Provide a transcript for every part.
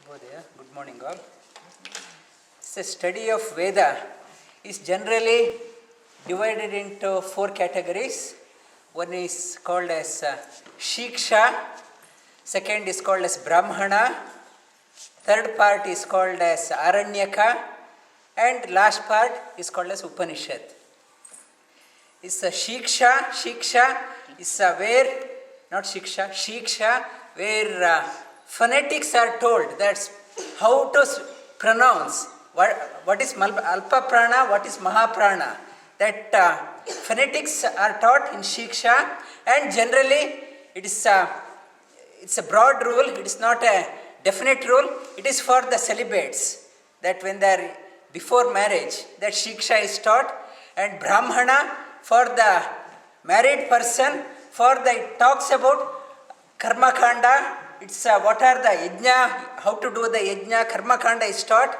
Good morning all. The study of Veda is generally divided into four categories. One is called as Shiksha, second is called as Brahmana, third part is called as Aranyaka, and last part is called as Upanishad. It's a Shiksha is where, not Shiksha, where phonetics are told. That's how to pronounce what is Alpa Prana, what is Mahaprana. That phonetics are taught in Shiksha, and generally it's a broad rule, it is not a definite rule. It is for the celibates, that when they are before marriage, that Shiksha is taught, and Brahmana for the married person, it talks about Karma Kanda. It's what are the yajna, how to do the yajna, Karma Kanda is taught.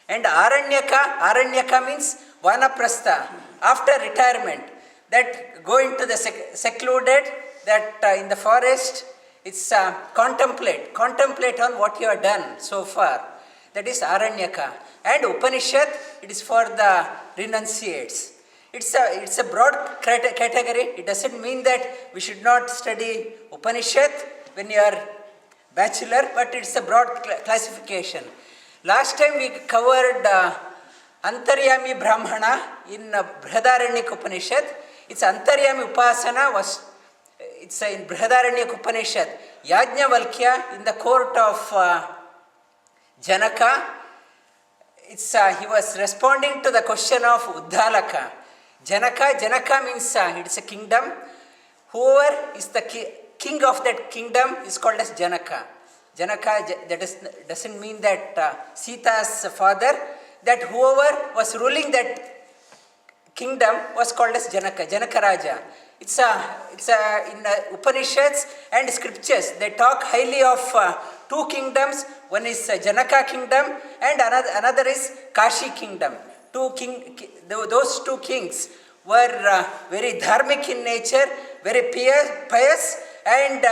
And Aranyaka means Vanaprastha, after retirement, that go into the secluded, that in the forest, it's contemplate on what you have done so far. That is Aranyaka. And Upanishad, it is for the renunciates. It's a broad category. It doesn't mean that we should not study Upanishad when you are bachelor, but it's a broad classification. Last time we covered Antaryami Brahmana in Brihadaranyaka Upanishad. It's Antaryami Upasana it's in Brihadaranyaka Upanishad. Yajnavalkya in the court of Janaka, he was responding to the question of Uddalaka. Janaka means it's a kingdom. Whoever is the king of that kingdom is called as Janaka. That doesn't mean that Sita's father, that whoever was ruling that kingdom was called as Janaka Raja. It's in Upanishads and scriptures, they talk highly of two kingdoms. One is Janaka kingdom and another is Kashi kingdom. Those two kings were very dharmic in nature, very pious and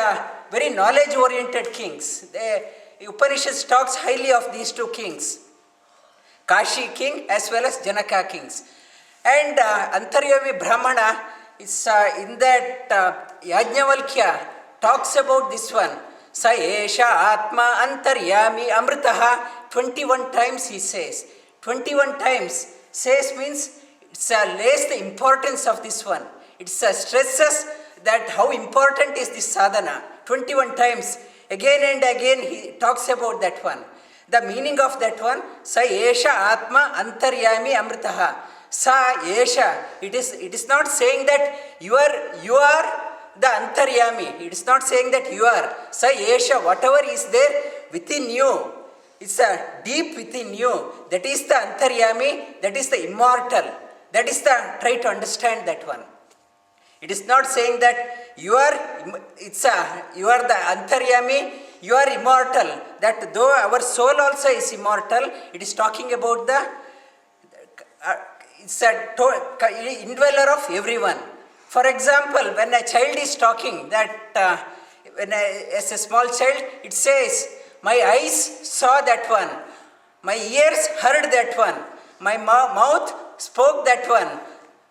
very knowledge-oriented kings. The Upanishads talks highly of these two kings, Kashi king as well as Janaka kings. And Antaryami Brahmana is in that Yajnavalkya talks about this one. Sa esha atma antaryami amritaha. 21 times he says. 21 times says means it lays the importance of this one. It stresses that how important is this sadhana. 21 times, again and again he talks about that one. The meaning of that one, Sa esha atma antaryami amritaha. Sa esha, it is not saying that you are the antaryami. It is not saying that you are. Sa esha, whatever is there within you, it's deep within you. That is the antaryami, that is the immortal. That is try to understand that one. It is not saying that you are the antaryami, you are immortal. That though our soul also is immortal, it is talking about it's a indweller of everyone. For example, when a child is talking, that as a small child, it says, my eyes saw that one, my ears heard that one, my mouth spoke that one,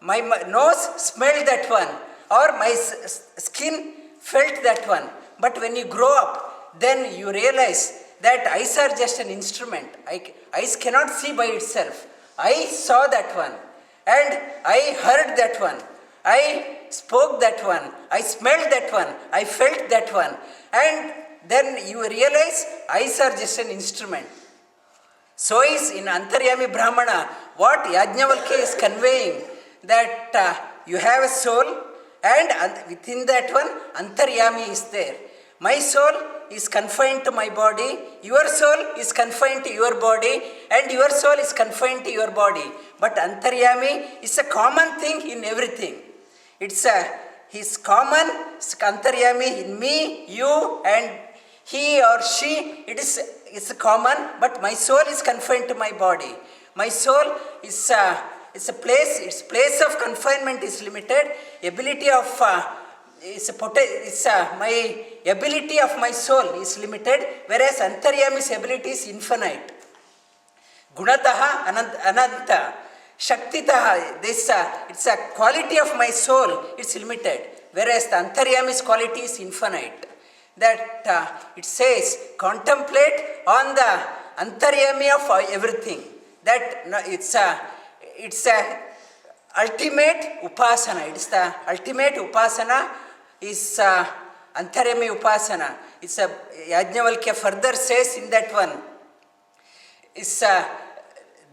my nose smelled that one, or my skin felt that one. But when you grow up, then you realize that eyes are just an instrument. Eyes cannot see by itself. I saw that one, and I heard that one, I spoke that one, I smelled that one, I felt that one, and then you realize eyes are just an instrument. So is in Antaryami Brahmana, what Yajnavalkya is conveying, that you have a soul, and within that one, Antaryami is there. My soul is confined to my body, your soul is confined to your body, and your soul is confined to your body. But Antaryami is a common thing in everything. It's his common Antaryami in me, you, and he or she. It's common, but my soul is confined to my body. My soul is its place of confinement is limited. Ability of my ability of my soul is limited, whereas Antaryami's ability is infinite. Gunataha ananta, shaktitaha, it's a quality of my soul, it's limited, whereas the Antaryami's quality is infinite. That it says, contemplate on the Antaryami of everything. That it's a ultimate upasana. It's the ultimate upasana is Antaryami upasana. It's a Yajnavalkya further says in that one. It's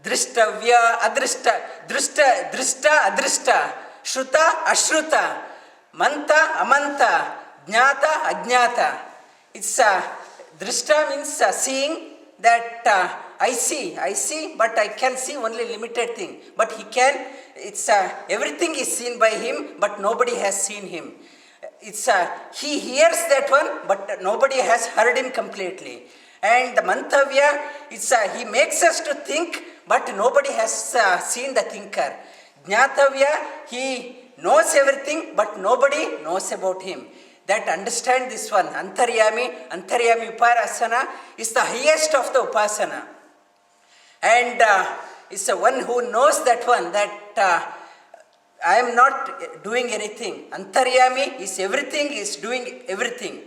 Drishtavya, Adrishta, Drishta, Adrishta, Shruta, Ashruta, Manta, Amanta, Jnata, Ajnata. It's Drishta means seeing, that I see, but I can see only limited thing. But he can, everything is seen by him, but nobody has seen him. He hears that one, but nobody has heard him completely. And the Mantavya, he makes us to think, but nobody has seen the thinker. Jnatavya, he knows everything, but nobody knows about him. That understand this one, Antaryami Upasana is the highest of the Upasana. And it's the one who knows that one, that I am not doing anything. Antaryami is everything, is doing everything.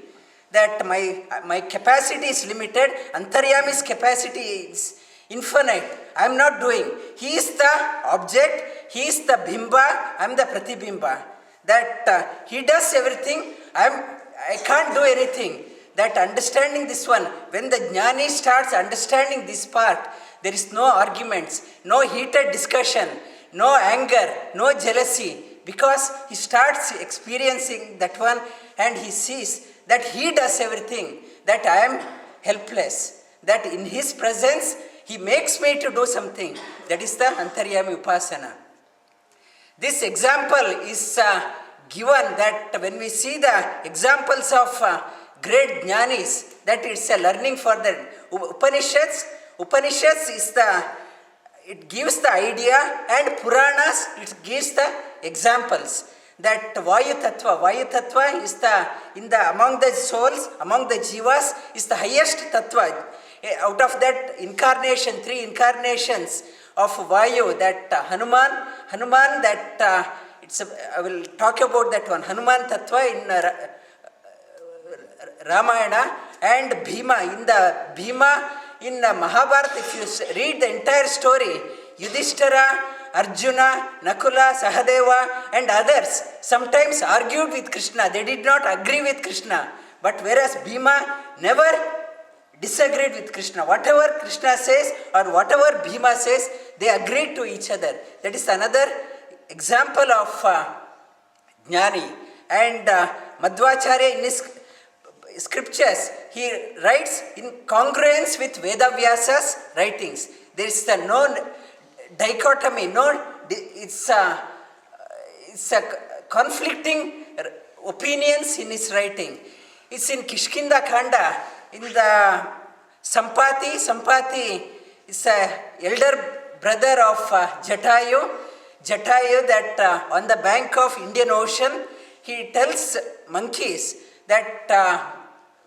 That my capacity is limited, Antaryami's capacity is infinite. I am not doing. He is the object, he is the Bimba, I am the Pratibimba. That he does everything, I can't do anything. That understanding this one, when the Jnani starts understanding this part, there is no arguments, no heated discussion, no anger, no jealousy, because he starts experiencing that one and he sees that he does everything, that I am helpless, that in his presence he makes me to do something. That is the Antaryami Upasana. This example is given that when we see the examples of great jnanis, that it's a learning for the Upanishads. Upanishads it gives the idea, and Puranas, it gives the examples. That Vayu Tattva is among the souls, among the jivas, is the highest Tattva. Out of that incarnation, 3 incarnations of Vayu, that Hanuman, that I will talk about that one. Hanuman Tattva in Ramayana, and Bhima in Mahabharata. If you read the entire story, Yudhishthira, Arjuna, Nakula, Sahadeva and others sometimes argued with Krishna. They did not agree with Krishna. But whereas Bhima never disagreed with Krishna. Whatever Krishna says or whatever Bhima says, they agreed to each other. That is another example of Jnani. And Madhvacharya in his scriptures, he writes in congruence with Vedavyasa's writings. There is no dichotomy, it's a conflicting opinions in his writing. It's in Kishkinda Khanda, in the Sampati is a elder brother of Jatayu, that on the bank of Indian Ocean, he tells monkeys that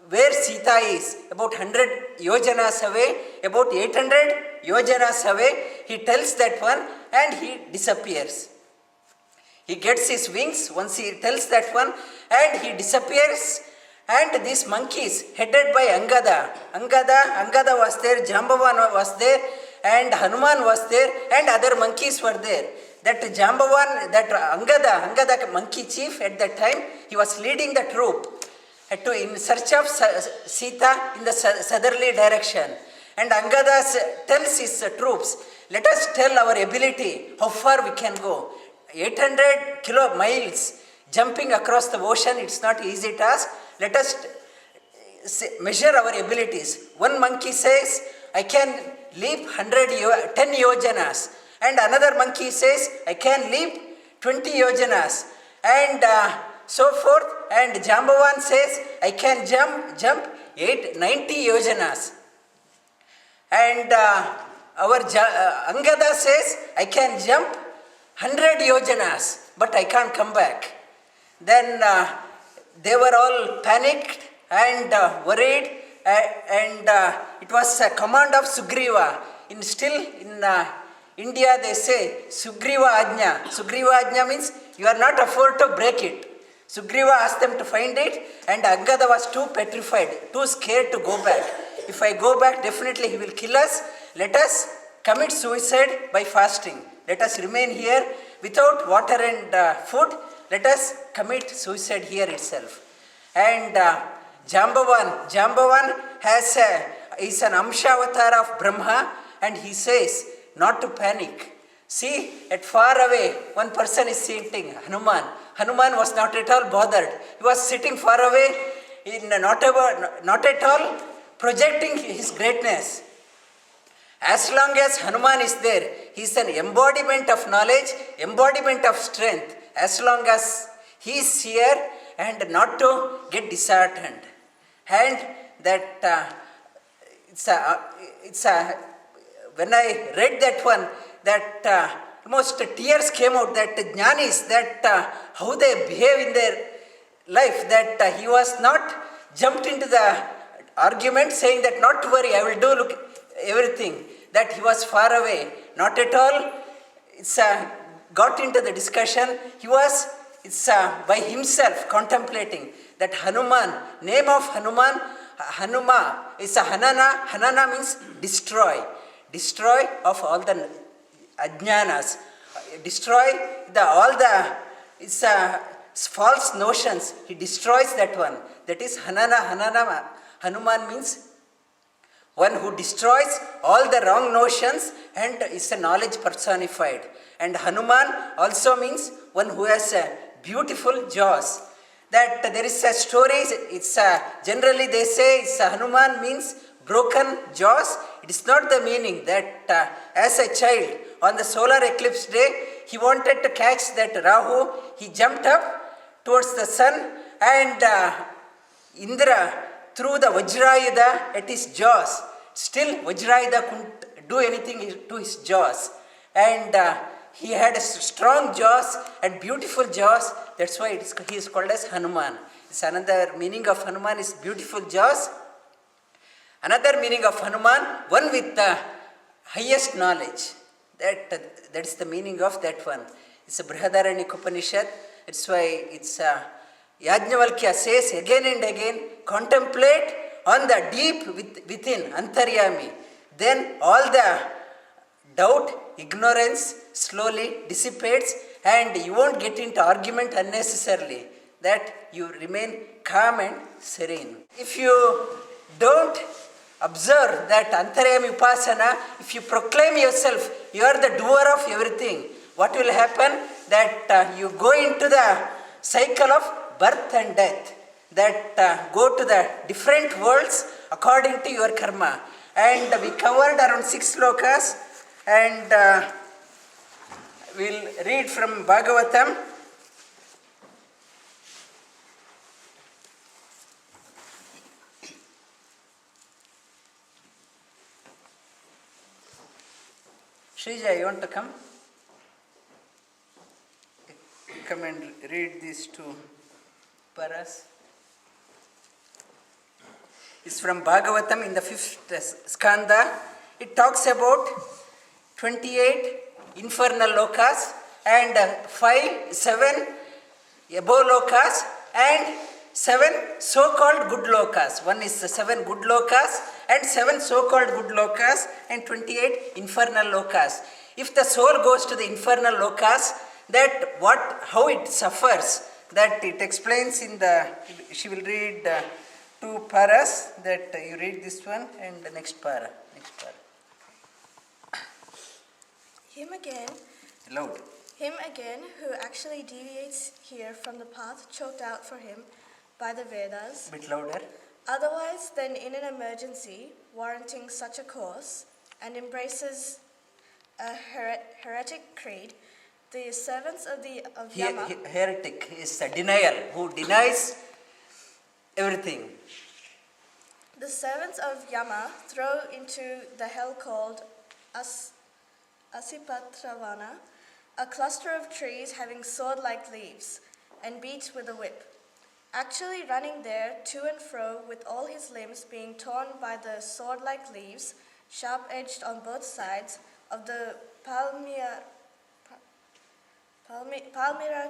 where Sita is, about 100 yojanas away, about 800 yojanas away, he tells that one and he disappears. He gets his wings once he tells that one and he disappears. And these monkeys, headed by Angada was there, Jambavan was there, and Hanuman was there, and other monkeys were there. That Jambavan, that Angada monkey chief at that time, he was leading the troop in search of Sita in the southerly direction. And Angada tells his troops, let us tell our ability, how far we can go. 800 miles jumping across the ocean, it's not an easy task. Let us measure our abilities. One monkey says, I can leap 10 yojanas. And another monkey says, I can leap 20 yojanas. And so forth. And Jambavan says, I can jump 90 yojanas. And our Angada says, I can jump 100 yojanas, but I can't come back. Then they were all panicked and worried, and it was a command of Sugriva. In India they say Sugriva Ajna. Sugriva Ajna means you are not afford to break it. Sugriva asked them to find it, and Angada was too petrified, too scared to go back. If I go back, definitely he will kill us. Let us commit suicide by fasting. Let us remain here without water and food. Let us commit suicide here itself. And Jambavan is an Amsha of Brahma, and he says not to panic. See, at far away, one person is sitting, Hanuman. Hanuman was not at all bothered. He was sitting far away, not at all projecting his greatness. As long as Hanuman is there, he is an embodiment of knowledge, embodiment of strength. As long as he is here, and not to get disheartened. And that when I read that one, that almost tears came out, that jnanis, that how they behave in their life, that he was not jumped into the argument saying that not to worry, I will do everything, that he was far away, not at all. Got into the discussion, he was by himself contemplating that Hanuman, name of Hanuman, Hanuma is a Hanana. Hanana means destroy of all the ajnanas, destroy all the false notions. He destroys that one. That is Hanana. Hanuman means one who destroys all the wrong notions and is a knowledge personified. And Hanuman also means one who has a beautiful jaws. That there is a story, generally they say Hanuman means broken jaws. It is not the meaning that as a child on the solar eclipse day, he wanted to catch that Rahu. He jumped up towards the sun, and Indra threw the Vajrayuda at his jaws. Still Vajrayuda couldn't do anything to his jaws. And he had strong jaws and beautiful jaws. That's why he is called as Hanuman. It's another meaning of Hanuman is beautiful jaws. Another meaning of Hanuman, one with the highest knowledge. That is the meaning of that one. It's a Brihadaranyaka Upanishad. That's why it's Yajnavalkya says again and again, contemplate on the deep within, Antaryami. Then all the doubt, ignorance slowly dissipates, and you won't get into argument unnecessarily. That you remain calm and serene. If you don't observe that Antaryami Upasana, if you proclaim yourself, you are the doer of everything, what will happen? That you go into the cycle of birth and death. That go to the different worlds according to your karma. And we covered around 6 lokas, and we'll read from Bhagavatam. Shrija, you want to come? Come and read these 2 paras. It's from Bhagavatam in the 5th Skanda. It talks about 28 infernal lokas and 7 above lokas and 7 so-called good lokas. One is the 7 good lokas and 7 so-called good lokas and 28 infernal lokas. If the soul goes to the infernal lokas, how it suffers, that it explains in she will read 2 paras, that you read this one and the next para. Him again, Loud. Him again who actually deviates here from the path chalked out for him by the Vedas. Bit louder. Otherwise than in an emergency warranting such a course, and embraces a heretic creed, the servants of Yama. Heretic is a denial, who denies everything. The servants of Yama throw into the hell called Asipatravana, a cluster of trees having sword-like leaves, and beat with a whip. actually running there to and fro with all his limbs being torn by the sword-like leaves, sharp-edged on both sides, of the palmyra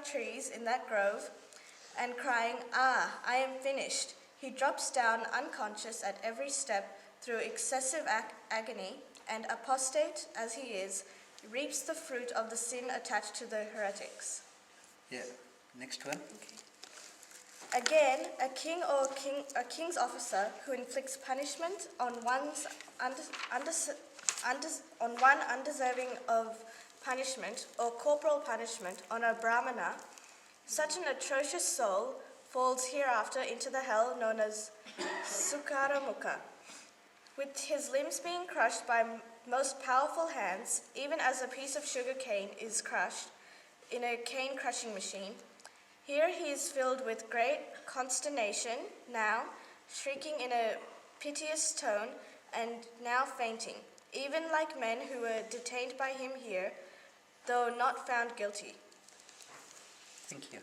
trees in that grove, and crying, "Ah, I am finished," he drops down unconscious at every step through excessive agony, and apostate as he is, reaps the fruit of the sin attached to the heretics. Yeah, next one. Again, a king's officer who inflicts punishment on one undeserving of punishment or corporal punishment on a brahmana, such an atrocious soul falls hereafter into the hell known as Sukaramukha, with his limbs being crushed by most powerful hands, even as a piece of sugar cane is crushed in a cane crushing machine. Here he is filled with great consternation, now shrieking in a piteous tone, and now fainting, even like men who were detained by him here, though not found guilty. Thank you.